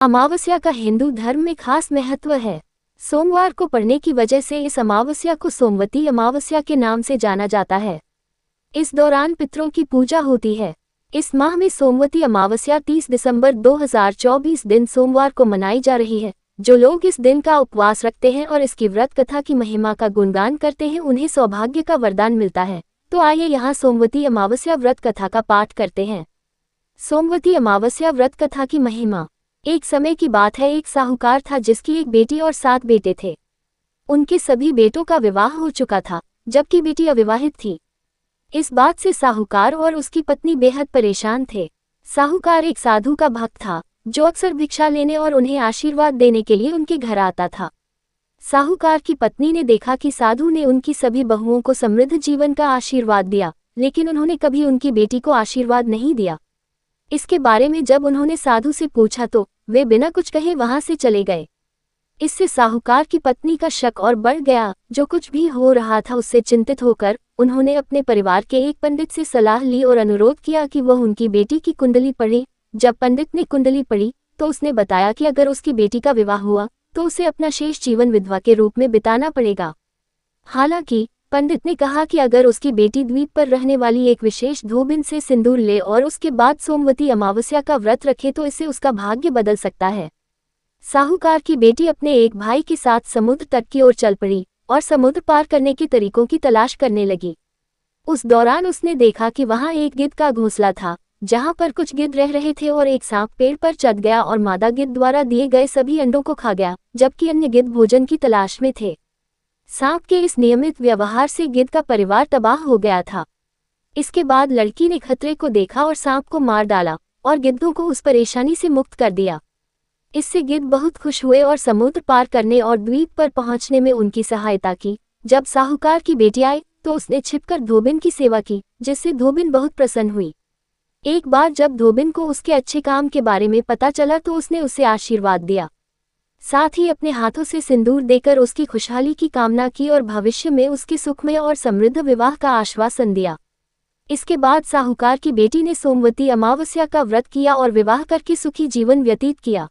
अमावस्या का हिंदू धर्म में खास महत्व है। सोमवार को पड़ने की वजह से इस अमावस्या को सोमवती अमावस्या के नाम से जाना जाता है। इस दौरान पितरों की पूजा होती है। इस माह में सोमवती अमावस्या 30 दिसंबर 2024 दिन सोमवार को मनाई जा रही है। जो लोग इस दिन का उपवास रखते हैं और इसकी व्रत कथा की महिमा का गुणगान करते हैं उन्हें सौभाग्य का वरदान मिलता है। तो आइए यहाँ सोमवती अमावस्या व्रत कथा का पाठ करते हैं। सोमवती अमावस्या व्रत कथा की महिमा। एक समय की बात है, एक साहूकार था जिसकी एक बेटी और 7 बेटे थे। उनके सभी बेटों का विवाह हो चुका था, जबकि बेटी अविवाहित थी। इस बात से साहूकार और उसकी पत्नी बेहद परेशान थे। साहूकार एक साधु का भक्त था, जो अक्सर भिक्षा लेने और उन्हें आशीर्वाद देने के लिए उनके घर आता था। साहूकार की पत्नी ने देखा कि साधु ने उनकी सभी बहुओं को समृद्ध जीवन का आशीर्वाद दिया, लेकिन उन्होंने कभी उनकी बेटी को आशीर्वाद नहीं दिया। इसके बारे में जब उन्होंने साधु से पूछा तो वे बिना कुछ कहे वहां से चले गए। इससे साहूकार की पत्नी का शक और बढ़ गया। जो कुछ भी हो रहा था उससे चिंतित होकर उन्होंने अपने परिवार के एक पंडित से सलाह ली और अनुरोध किया कि वह उनकी बेटी की कुंडली पढ़े। जब पंडित ने कुंडली पढ़ी तो उसने बताया कि अगर उसकी बेटी का विवाह हुआ तो उसे अपना शेष जीवन विधवा के रूप में बिताना पड़ेगा। हालांकि पंडित ने कहा कि अगर उसकी बेटी द्वीप पर रहने वाली एक विशेष धोबिन से सिंदूर ले और उसके बाद सोमवती अमावस्या का व्रत रखे तो इससे उसका भाग्य बदल सकता है। साहूकार की बेटी अपने एक भाई के साथ समुद्र तट की ओर चल पड़ी और समुद्र पार करने के तरीकों की तलाश करने लगी। उस दौरान उसने देखा कि वहां एक गिद्ध का घोंसला था, जहां पर कुछ गिद्ध रह रहे थे और एक सांप पेड़ पर चढ़ गया और मादा गिद्ध द्वारा दिए गए सभी अंडों को खा गया, जबकि अन्य गिद्ध भोजन की तलाश में थे। सांप के इस नियमित व्यवहार से गिद्ध का परिवार तबाह हो गया था। इसके बाद लड़की ने खतरे को देखा और सांप को मार डाला और गिद्धों को उस परेशानी से मुक्त कर दिया। इससे गिद्ध बहुत खुश हुए और समुद्र पार करने और द्वीप पर पहुंचने में उनकी सहायता की। जब साहूकार की बेटी आई तो उसने छिपकर धोबिन की सेवा की, जिससे धोबिन बहुत प्रसन्न हुई। एक बार जब धोबिन को उसके अच्छे काम के बारे में पता चला तो उसने उसे आशीर्वाद दिया, साथ ही अपने हाथों से सिंदूर देकर उसकी खुशहाली की कामना की और भविष्य में उसके सुखमय और समृद्ध विवाह का आश्वासन दिया। इसके बाद साहूकार की बेटी ने सोमवती अमावस्या का व्रत किया और विवाह करके सुखी जीवन व्यतीत किया।